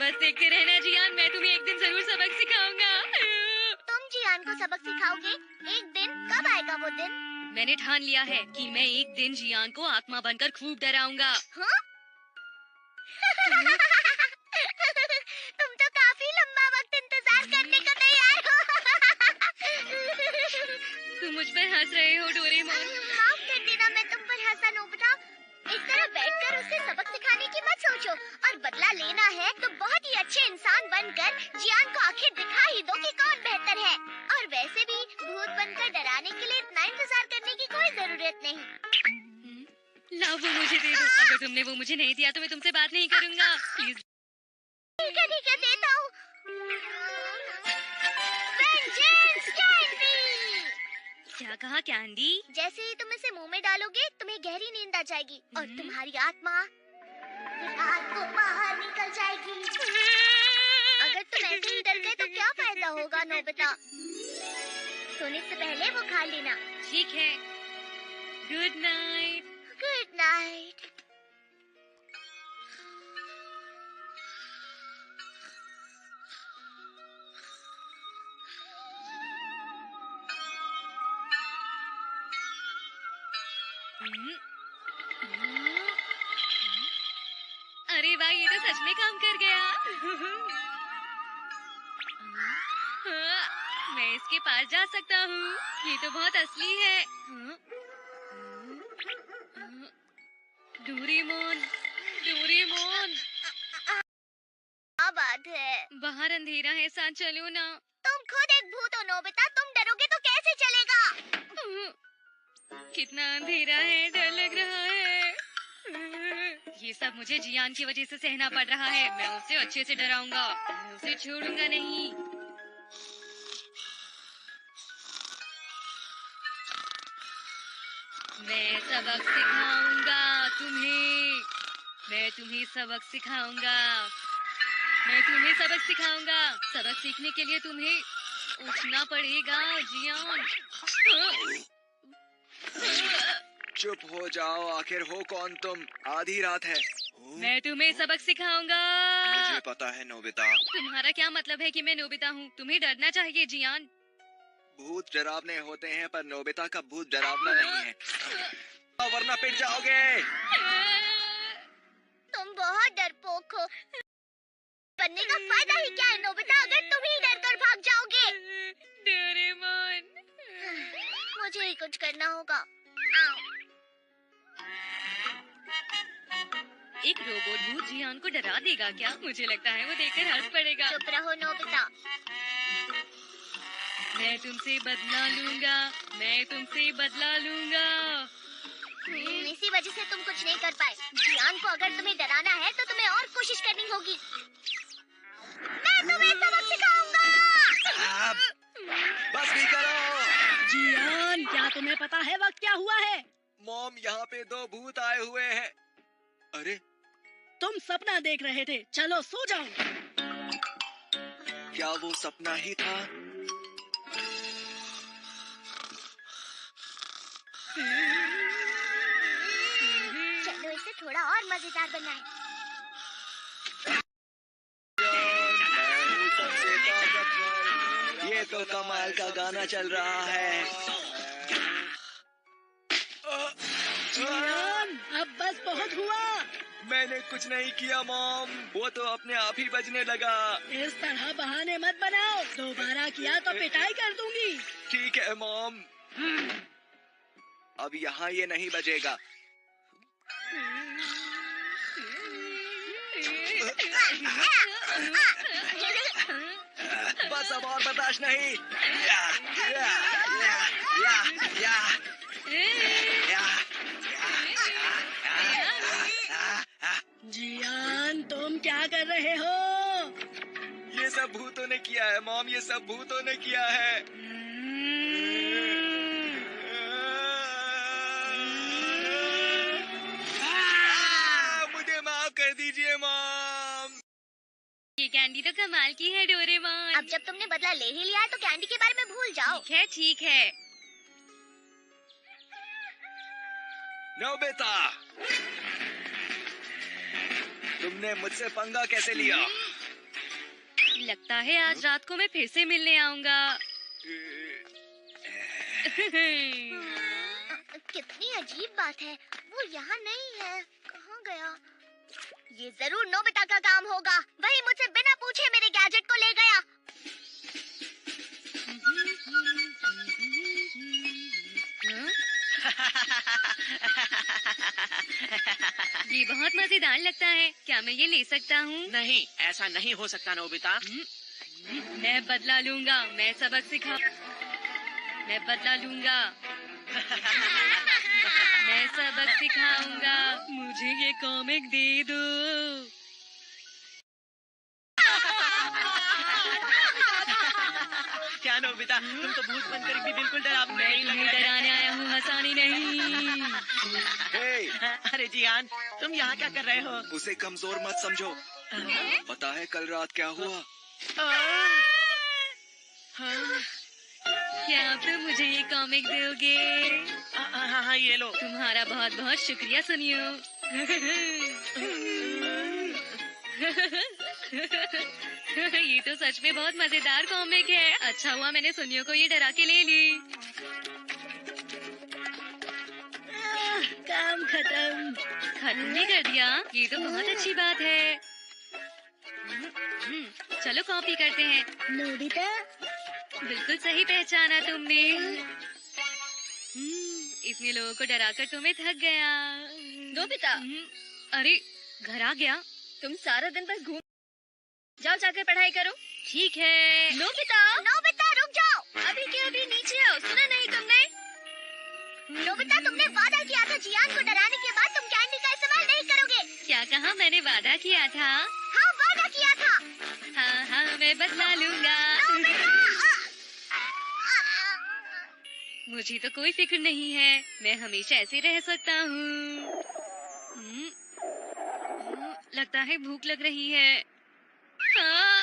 बस देखते रहना जियान, मैं तुम्हें एक दिन जरूर सबक सिखाऊंगा। तुम जियान को सबक सिखाओगे? एक दिन? कब आएगा वो दिन? मैंने ठान लिया है कि मैं एक दिन जियान को आत्मा बनकर खूब डराऊंगा। हाँ? तुम तो काफी लंबा वक्त इंतजार करने को तैयार हो। तुम मुझ पर हंस रहे हो डोरेमोन। माफ कर देना, मैं तुम पर हंसा नोबिता। इस तरह बैठकर उससे सबक सिखाने की मत सोचो, और बदला लेना है तो बहुत ही अच्छे इंसान बनकर जियान को आखिर दिखा ही दो कि कौन बेहतर है। और वैसे भी भूत बनकर डराने के लिए इतना इंतजार करने की कोई जरूरत नहीं। लाओ वो मुझे दे दो। अगर तुमने वो मुझे नहीं दिया तो मैं तुमसे बात नहीं करूंगा। प्लीज। ठीक है देता हूँ। Vengeance Candy! क्या कहा कैंडी? जैसे ही तुम इसे मुंह में डालोगे तुम्हें गहरी नींद आ जाएगी और तुम्हारी आत्मा रात को बाहर निकल जाएगी। अगर तुम ऐसे ही डर गए तो क्या फायदा होगा नोबिता? सोने से पहले वो खा लेना। ठीक है। Good night. Good night. अरे वाह, ये तो सच में काम कर गया। मैं इसके पास जा सकता हूँ। ये तो बहुत असली है। Doraemon, Doraemon. क्या बात है? बाहर अंधेरा है, साथ चलो ना। तुम खुद एक भूत हो नोबिता, तुम डरोगे तो कैसे चलेगा? कितना अंधेरा है, डर लग रहा है। ये सब मुझे जियान की वजह से सहना पड़ रहा है। मैं उसे अच्छे से डराऊंगा, मैं उसे छोड़ूंगा नहीं। मैं सबक सिखाऊंगा तुम्हें। मैं तुम्हें सबक सिखाऊंगा। मैं तुम्हें सबक सिखाऊंगा। सबक सीखने के लिए तुम्हें उठना पड़ेगा जियान। चुप हो जाओ, आखिर हो कौन तुम? आधी रात है। मैं तुम्हें सबक सिखाऊंगा। मुझे पता है नोबिता। तुम्हारा क्या मतलब है कि मैं नोबिता हूँ? तुम्हें डरना चाहिए जियान। भूत डरावने होते हैं पर नोबिता का भूत डरावना नहीं है। वरना पिट जाओगे। तुम बहुत डरपोक हो। बनने का फायदा ही क्या है नोबिता, अगर तुम ही डर कर भाग जाओगे? डोरेमोन, मुझे ही कुछ करना होगा। एक रोबोट भूत जियान को डरा देगा क्या? मुझे लगता है वो देखकर हंस पड़ेगा। चुप रहो नोबिता। मैं तुमसे बदला लूंगा। मैं तुमसे बदला लूंगा। इसी वजह से तुम कुछ नहीं कर पाए। जियान को अगर तुम्हें डराना है तो तुम्हें और कोशिश करनी होगी। मैं तुम्हें सबक सिखाऊंगा। बस भी करो। जियान, क्या तुम्हें पता है वक्त क्या हुआ है? मॉम, यहाँ पे दो भूत आए हुए हैं। अरे, तुम सपना देख रहे थे। चलो सो जाओ। क्या वो सपना ही था? चलो इसे थोड़ा और मजेदार बनाएं। सबसे ताकतवर। ये तो कमाल का गाना चल रहा है। जियान, अब बस बहुत हुआ। मैंने कुछ नहीं किया मॉम, वो तो अपने आप ही बजने लगा। इस तरह बहाने मत बनाओ, दोबारा किया तो पिटाई कर दूंगी। ठीक है मॉम, अब यहाँ ये नहीं बजेगा। बस अब और बर्दाश्त नहीं। जियान, तुम क्या कर रहे हो? ये सब भूतों ने किया है मॉम, ये सब भूतों ने किया है। मुझे माफ कर दीजिए मॉम। ये कैंडी तो कमाल की है डोरेमोन। अब जब तुमने बदला ले ही लिया है तो कैंडी के बारे में भूल जाओ। ठीक है, ठीक है। नोबिता, तुमने मुझसे पंगा कैसे लिया? लगता है आज रात को मैं फिर से मिलने आऊंगा। कितनी अजीब बात है, वो यहाँ नहीं है, कहाँ गया? ये जरूर नोबिता का काम होगा, वही मुझसे बिना पूछे मेरे गैजेट को ले गया। ये बहुत मजेदार लगता है, क्या मैं ये ले सकता हूँ? नहीं, ऐसा नहीं हो सकता नोबिता। मैं बदला लूंगा, मैं सबक सिखा, मैं बदला लूंगा, मैं सबक सिखाऊंगा, मुझे ये कॉमिक दे दो। क्या नोबिता, तुम तो भूत बनकर भी बिल्कुल डरावनी मैं नहीं लग तुम्हें रहे। डराने आया हूँ, हंसाने नहीं। हे, अरे जियान, तुम यहाँ क्या कर रहे हो? उसे कमजोर मत समझो। पता है कल रात क्या हुआ? क्या आप तो मुझे ये कॉमिक दोगे? हाँ, ये लो। तुम्हारा बहुत बहुत शुक्रिया सुनियो। ये तो सच में बहुत मजेदार कॉमिक है। अच्छा हुआ मैंने सुनियो को ये डरा के ले ली। काम खत्म। खत्म भी कर दिया, ये तो बहुत अच्छी बात है। चलो कॉपी करते हैं। नोबिता, बिल्कुल सही पहचाना तुमने। इतने लोगों को डराकर तुम्हें थक गया। नोबिता, अरे घर आ गया। तुम सारा दिन बस घूम, जाओ जाकर पढ़ाई करो। ठीक है। नोबिता, नोबिता रुक जाओ। अभी के अभी नीचे आओ, सुना नहीं तुमने? नोबिता, तुमने वादा किया था जियान को डराने के बाद तुम कैंडी का इस्तेमाल नहीं करोगे। क्या कहा? मैंने वादा किया था। हाँ, वादा किया था। हाँ हाँ, मैं बदला लूंगा। मुझे तो कोई फिक्र नहीं है, मैं हमेशा ऐसे रह सकता हूँ। लगता है भूख लग रही है। हाँ।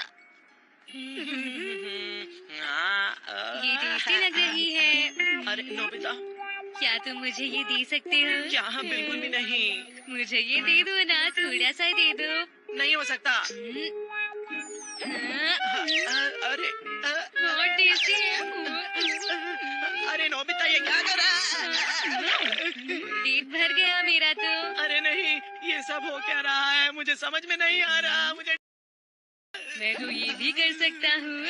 ये टेस्टी लग रही है। अरे नोबिता, क्या तुम मुझे ये दे सकते हो? क्या? बिल्कुल भी नहीं। मुझे ये दे दो ना, थोड़ा सा दे दो। नहीं हो सकता। अरे बहुत टेस्टी है। अरे नोबिता, ये क्या कर रहा है? पेट भर गया मेरा तो। अरे नहीं, ये सब हो क्या रहा है? मुझे समझ में नहीं आ रहा। मुझे मैं तो ये भी कर सकता हूँ।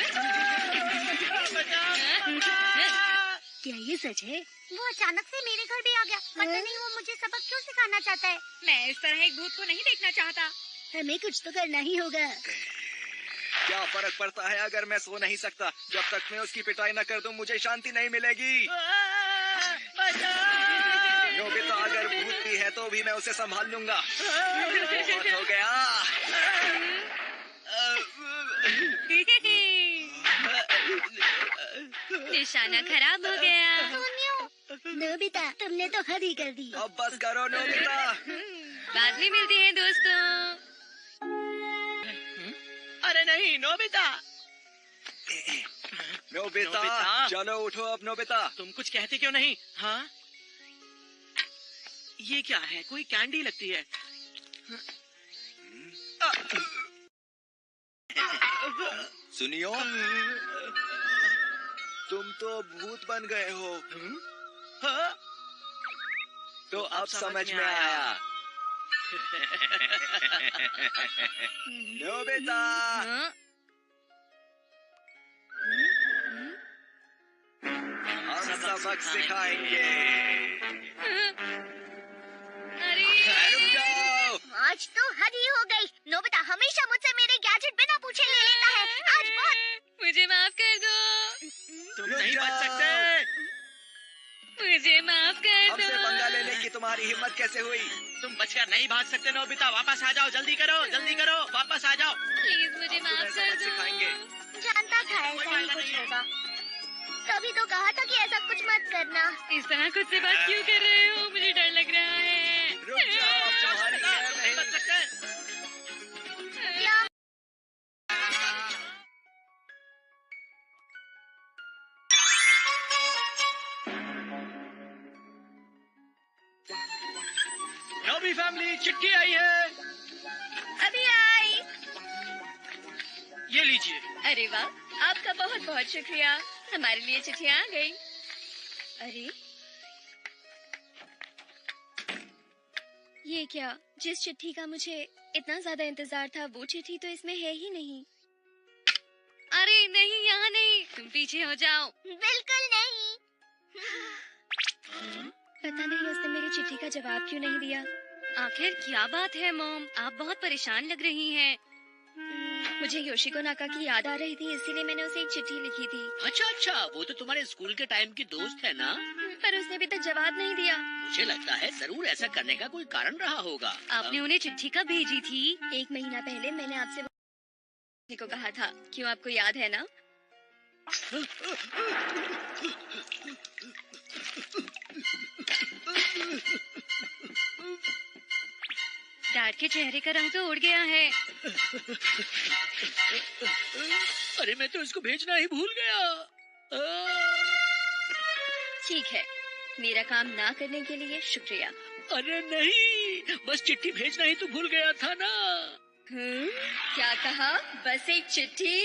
क्या ये सच है? वो अचानक से मेरे घर भी आ गया। पता नहीं वो मुझे सबक क्यों सिखाना चाहता है। मैं इस तरह एक भूत को नहीं देखना चाहता। हमें कुछ तो करना ही होगा। क्या फर्क पड़ता है अगर मैं सो नहीं सकता? जब तक मैं उसकी पिटाई न कर दूं मुझे शांति नहीं मिलेगी। नोबिता अगर भूत भी है तो भी मैं उसे संभाल लूंगा। बहुत हो गया। निशाना खराब हो गया। नोबिता, तुमने तो हद ही कर दी। अब बस करो नोबिता। बाद में मिलते हैं दोस्तों। अरे नहीं नोबिता। Nobita Nobita. चलो उठो अब नोबिता। तुम कुछ कहते क्यों नहीं? हाँ, ये क्या है? कोई कैंडी लगती है। सुनियो, तुम तो भूत बन गए हो। हाँ? तो अब समझ में आया। नोबिता हाँ? हम सबक सिखाएंगे। अरे रुक जाओ। आज तो हद ही हो गई। नोबिता हमेशा मुझसे मेरे गैजेट बिना पूछे ले लेता है। आज बहुत। मुझे माफ कर दो। तुम रुक नहीं बच जाओ। सकते। मुझे माफ कर दो। हमसे पंगा लेने की तुम्हारी हिम्मत कैसे हुई? तुम बचकर नहीं भाग सकते नोबिता। वापस आ जाओ, जल्दी करो, जल्दी करो, वापस आ जाओ। प्लीज मुझे माफ कर सबक दो। सिखाएंगे। जानता था ऐसा ही कुछ होगा, तभी तो कहा था कि ऐसा कुछ मत करना। इस तरह खुद से बात क्यों कर रहे हो? मुझे डर लग रहा है। रुक जाओ, अब तुम्हारी खैर नहीं बच नहीं। सकते। क्या? नोबी फैमिली चिट्ठी आई है। अभी आई। ये लीजिए। अरे वाह, आपका बहुत बहुत शुक्रिया। हमारे लिए चिट्ठियाँ आ गई। अरे ये क्या? जिस चिट्ठी का मुझे इतना ज्यादा इंतजार था वो चिट्ठी तो इसमें है ही नहीं। अरे नहीं, यहाँ नहीं, तुम पीछे हो जाओ। बिल्कुल नहीं। पता नहीं उसने मेरी चिट्ठी का जवाब क्यों नहीं दिया। आखिर क्या बात है मॉम, आप बहुत परेशान लग रही हैं। मुझे योशिको नाका की याद आ रही थी, इसीलिए मैंने उसे एक चिट्ठी लिखी थी। अच्छा, वो तो तुम्हारे स्कूल के टाइम की दोस्त है ना? पर उसने अभी तक जवाब नहीं दिया। मुझे लगता है जरूर ऐसा करने का कोई कारण रहा होगा। आपने उन्हें चिट्ठी कब भेजी थी? 1 महीना पहले मैंने आपसे वो को कहा था, क्यों आपको याद है ना? डैड के चेहरे का रंग तो उड़ गया है। अरे मैं तो इसको भेजना ही भूल गया। ठीक है, मेरा काम ना करने के लिए शुक्रिया। अरे नहीं, बस चिट्ठी भेजना ही तो भूल गया था ना। क्या कहा? बस एक चिट्ठी?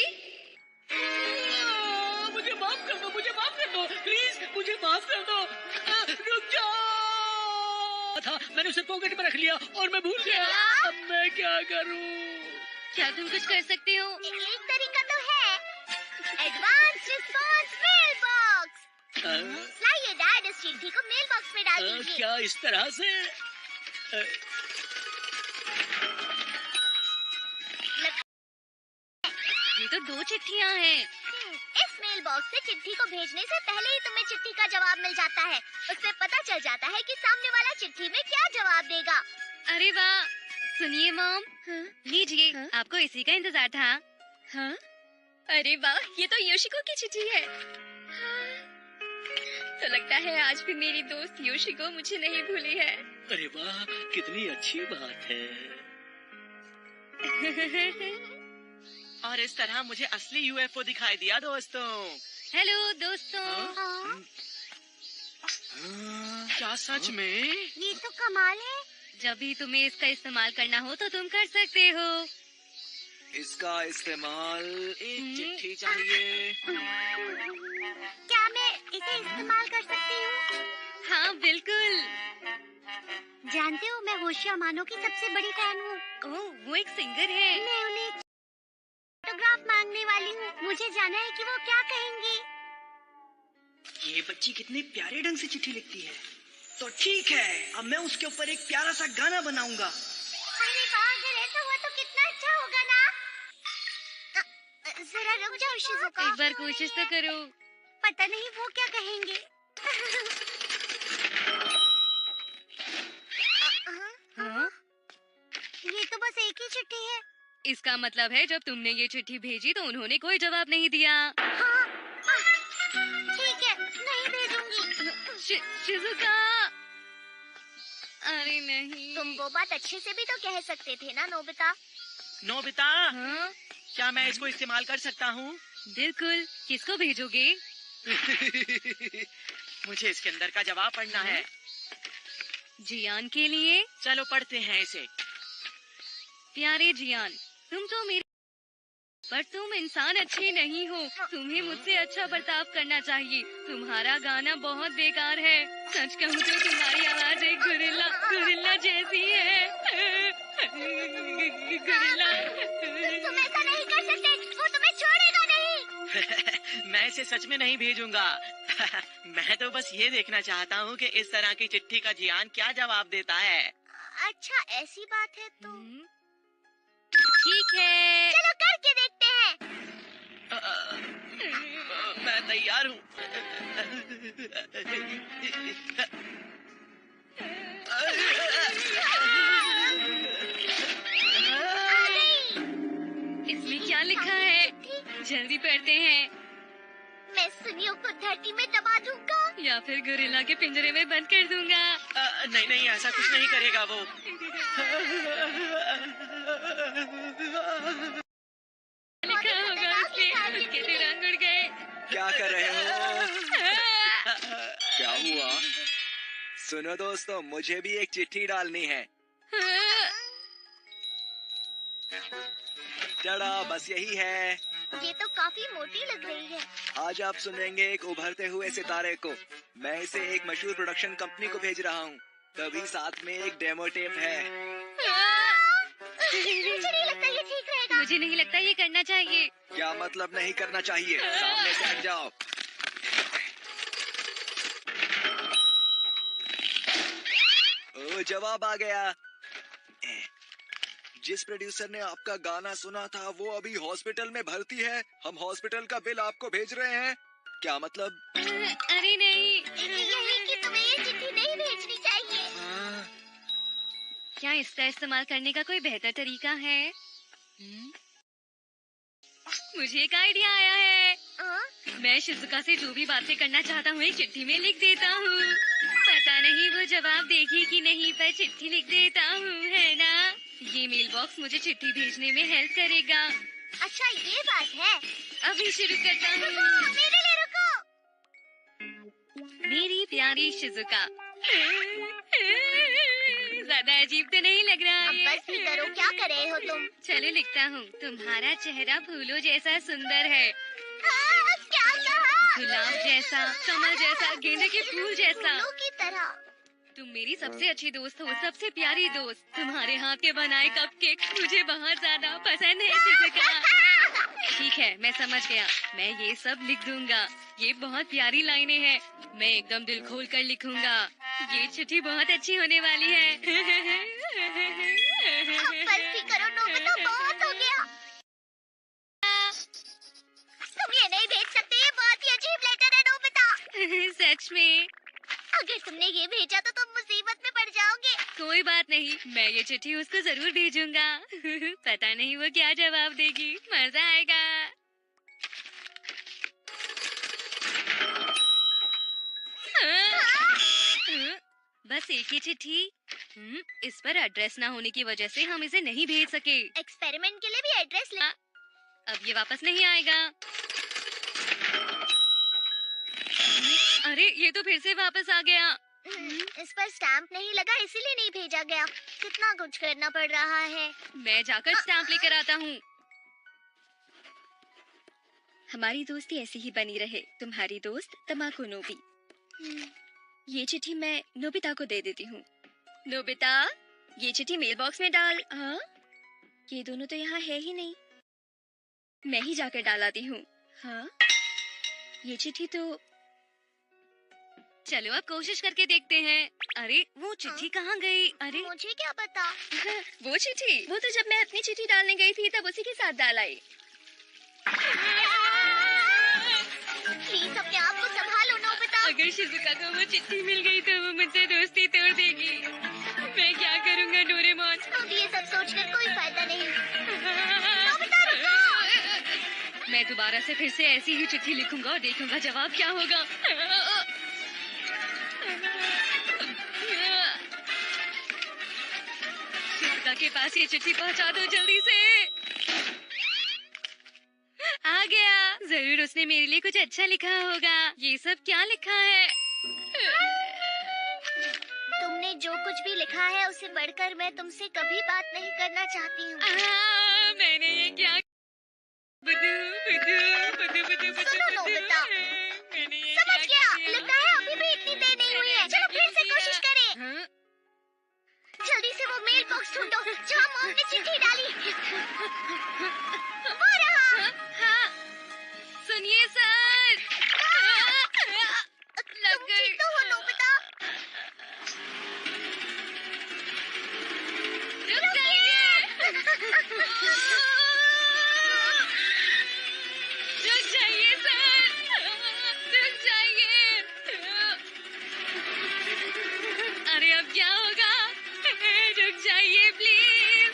मुझे माफ कर दो, मुझे माफ कर दो, प्लीज मुझे माफ कर दो। रुक जाओ। था मैंने उसे पॉकेट में रख लिया और मैं भूल गया। अब मैं क्या करूं? क्या तुम कुछ कर सकते हो? एक तरीका तो है, एडवांस रिस्पांस मेल बॉक्स। लाइए डैड, इस चिट्ठी को मेल बॉक्स में डाल दीजिए। क्या इस तरह से? ये तो 2 चिट्ठियाँ हैं। इस मेल बॉक्स से चिट्ठी को भेजने से पहले ही तुम्हें चिट्ठी का जवाब मिल जाता है। उससे पता चल जाता है कि सामने वाला चिट्ठी में क्या जवाब देगा। अरे वाह, सुनिए मॉम, लीजिए, आपको इसी का इंतजार था। हाँ? अरे वाह, ये तो योशिको की चिट्ठी है। तो लगता है आज भी मेरी दोस्त योशिको मुझे नहीं भूली है। अरे वाह, कितनी अच्छी बात है। और इस तरह मुझे असली यूएफओ दिखाई दिया दोस्तों। हेलो दोस्तों। क्या सच में? ये तो कमाल है। जब भी तुम्हें इसका इस्तेमाल करना हो तो तुम कर सकते हो। इसका इस्तेमाल एक चिट्ठी चाहिए। क्या मैं इसे इस्तेमाल कर सकती हूँ? हाँ बिल्कुल। जानते हो मैं होशिया मानो की सबसे बड़ी फैन हूँ। ओह, वो एक सिंगर है। मैं उन्हें ऑटोग्राफ मांगने वाली हूँ। मुझे जाना है कि वो क्या कहेंगी। ये बच्ची कितने प्यारे ढंग से चिट्ठी लिखती है। तो ठीक है, अब मैं उसके ऊपर एक प्यारा सा गाना बनाऊंगा। अरे वाह, अगर ऐसा हुआ तो कितना अच्छा होगा ना। जरा रुक जाओ शिजुका। एक बार कोशिश तो करो। पता नहीं वो क्या कहेंगे। हाँ? ये तो बस एक ही चिट्ठी है। इसका मतलब है जब तुमने ये चिट्ठी भेजी तो उन्होंने कोई जवाब नहीं दिया। हाँ, ठीक है, नहीं भेजूंगी। शिजुका, अरे नहीं। तुम वो बात अच्छे से भी तो कह सकते थे ना नोबिता। नोबिता, हाँ? क्या मैं इसको इस्तेमाल कर सकता हूँ? बिल्कुल। किसको भेजोगे? मुझे इसके अंदर का जवाब पढ़ना है। जियान के लिए। चलो पढ़ते हैं इसे। प्यारे जियान, तुम तो मेरे पर तुम इंसान अच्छे नहीं हो। तुम्हें मुझसे अच्छा बर्ताव करना चाहिए। तुम्हारा गाना बहुत बेकार है। सच कहूँ तो तुम्हारी आवाज एक गुरिल्ला जैसी है। गुरिल्ला। तुम ऐसा नहीं कर सकते, वो तुम्हें छोड़ेगा नहीं। मैं इसे सच में नहीं भेजूंगा। मैं तो बस ये देखना चाहता हूँ कि इस तरह की चिट्ठी का जियान क्या जवाब देता है। अच्छा ऐसी बात है तो ठीक है, चलो करके देखते हैं। मैं तैयार हूँ। इसमें क्या लिखा है? जल्दी पढ़ते हैं। मैं सुनियों को धरती में दबा दूंगा या फिर गोरिल्ला के पिंजरे में बंद कर दूंगा। नहीं नहीं, ऐसा कुछ नहीं करेगा वो। लिखा होगा उसके तो रंग उड़ गए। क्या कर रहे हो? क्या हुआ? सुनो दोस्तों, मुझे भी एक चिट्ठी डालनी है। टड़ा, बस यही है। ये तो काफी मोटी लग रही है। आज आप सुनेंगे एक उभरते हुए सितारे को। मैं इसे एक मशहूर प्रोडक्शन कंपनी को भेज रहा हूँ। तभी साथ में एक डेमो टेप है। मुझे नहीं लगता ये ठीक रहेगा। मुझे नहीं लगता ये करना चाहिए। क्या मतलब नहीं करना चाहिए? सामने से हट जाओ। ओ, जवाब आ गया। जिस प्रोड्यूसर ने आपका गाना सुना था वो अभी हॉस्पिटल में भर्ती है। हम हॉस्पिटल का बिल आपको भेज रहे हैं। क्या मतलब? अरे नहीं। यही कि तुम्हें ये चिट्ठी नहीं भेजनी चाहिए। क्या इसका इस्तेमाल करने का कोई बेहतर तरीका है? मुझे एक आइडिया आया है। मैं शिजुका से जो भी बातें करना चाहता हूँ एक चिट्ठी में लिख देता हूँ। पता नहीं वो जवाब देगी कि नहीं, पर चिट्ठी लिख देता हूँ, है ना? ये मेल बॉक्स मुझे चिट्ठी भेजने में हेल्प करेगा। अच्छा ये बात है। अभी शुरू करता हूँ। मेरे लिए रुको। मेरी प्यारी शिजुका। ज्यादा अजीब तो नहीं लग रहा अब है? बस भी करो, क्या कर रहे हो तुम? चलो लिखता हूँ। तुम्हारा चेहरा फूलों जैसा सुंदर है, क्या कहा? गुलाब जैसा, कमल जैसा, गेंदे के फूल जैसा। फूलों की तरह। तुम मेरी सबसे अच्छी दोस्त हो, सबसे प्यारी दोस्त। तुम्हारे हाथ के बनाए कपकेक मुझे बहुत ज्यादा पसंद है शिजुका। ठीक है, मैं समझ गया। मैं ये सब लिख दूंगा। ये बहुत प्यारी लाइनें हैं। मैं एकदम दिल खोल कर लिखूंगा। ये चिट्ठी बहुत अच्छी होने वाली है। बस भी करो नोबिता, बहुत हो गया। तुम ये नहीं भेज सकते, ये बहुत ही अजीब लेटर है नोबिता। सच में? अगर तुमने ये भेजा तो तुम मुसीबत में पड़ जाओगे। कोई बात नहीं, मैं ये चिट्ठी उसको जरूर भेजूंगा। पता नहीं वो क्या जवाब देगी, मजा आएगा। बस एक ही चिट्ठी। इस पर एड्रेस ना होने की वजह से हम इसे नहीं भेज सके। एक्सपेरिमेंट के लिए भी एड्रेस ले। अब ये वापस नहीं आएगा। अरे ये तो फिर से वापस आ गया। इस पर स्टैंप नहीं लगा, इसीलिए नहीं भेजा गया। कितना कुछ करना पड़ रहा है। मैं जाकर स्टैंप लेकर आता हूँ। हमारी दोस्ती ऐसी ही बनी रहे। तुम्हारी दोस्त तमाको नोबी। ये चिट्ठी मैं नोबिता को दे देती हूँ। नोबिता, ये चिट्ठी मेल बॉक्स में डाल। हाँ, ये दोनों तो यहाँ है ही नहीं। मैं ही जाकर डाल आती हूँ। हाँ, ये चिट्ठी तो। चलो अब कोशिश करके देखते हैं। अरे वो चिट्ठी कहाँ गई? अरे मुझे क्या पता। वो चिट्ठी, वो तो जब मैं अपनी चिट्ठी डालने गई थी तब उसी के साथ डाल आई। प्लीज अपने आप को संभालो नोबिता। अगर शिजुका को वो चिट्ठी मिल गई तो वो मुझसे दोस्ती तोड़ देगी। मैं क्या करूँगा डोरेमोन? अब ये सब सोचकर कोई फायदा नहीं। नोबिता रुको। मैं दोबारा से फिर से ऐसी ही चिट्ठी लिखूंगा और देखूंगा जवाब क्या होगा। शिजुका के पास ये चिट्ठी पहुंचा दो जल्दी से। आ गया। जरूर उसने मेरे लिए कुछ अच्छा लिखा होगा। ये सब क्या लिखा है? तुमने जो कुछ भी लिखा है उसे पढ़कर मैं तुमसे कभी बात नहीं करना चाहती हूँ। मैंने ये क्या? बुदू बुदू बुदू बुदू बुदू सुनो नोबिता, मैंने ये समझ क्या गया। किया? लगता है अभी भी इतनी देर नहीं हुई है। चलो फिर से कोशिश करें। हाँ? जल्दी से वो मेल बॉक्स ढूंढो जहाँ मॉम ने चिट्ठी डाली। वो रहा। हाँ, सुनिए सर। लग तुम गई। ठीक तो हो नोबिता? रुक जाइए। रुक जाइए सर, रुक जाइए। अरे अब क्या होगा? रुक जाइए प्लीज।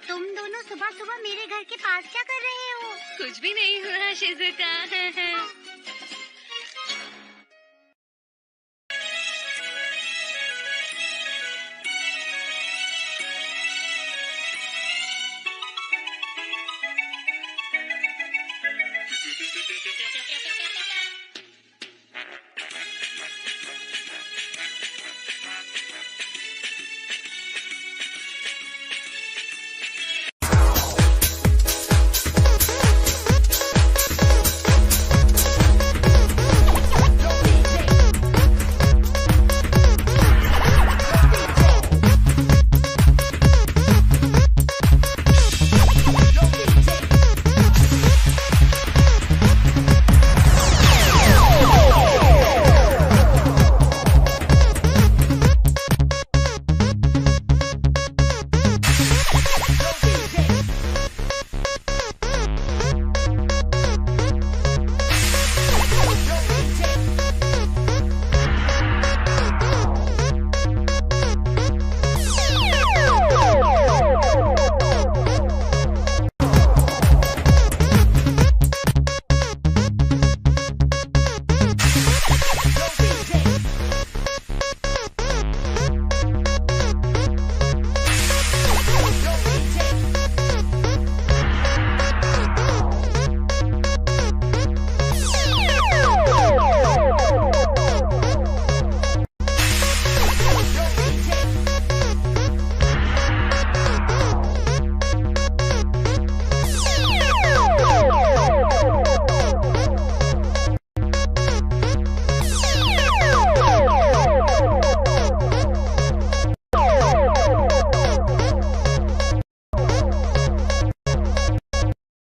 तुम दोनों सुबह सुबह मेरे घर के पास क्या कर रहे हो? कुछ भी नहीं हुआ शिजुका।